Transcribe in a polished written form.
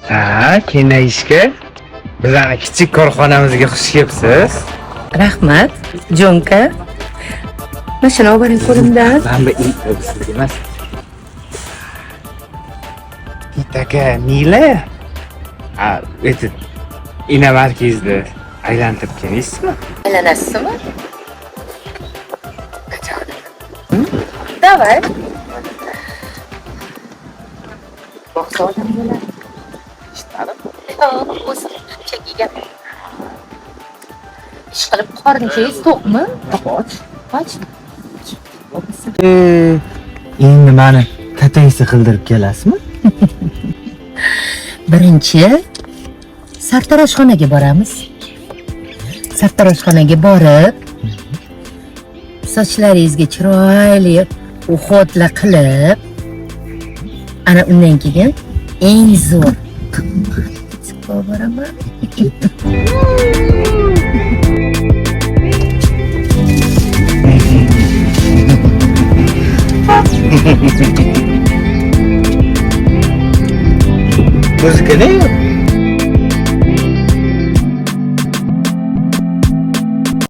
Ha, kengayishga bizani kichik korxonamizga xush kelibsiz. Rahmat, Jonka. Mashina olib boring qo'limdan. Ben bu ilk siz emas. Itaka Nila. Ha, etit. Ina markazda aylantirib kelaysizmi? Aylanasizmi? Davay. Boqsa odam bo'ladi. Yo'q, o'zi chekiga. Ish qilib qorningiz to'qmi? Och. Endi meni tataysi qildirib kelasizmi? Birinchi sartaroshxonaga boramiz. Sartaroshxonaga borib, sochlaringizga chiroyli uxotla qilib, ana undan keyin eng zo'r qimmat boraman. Muzika ne?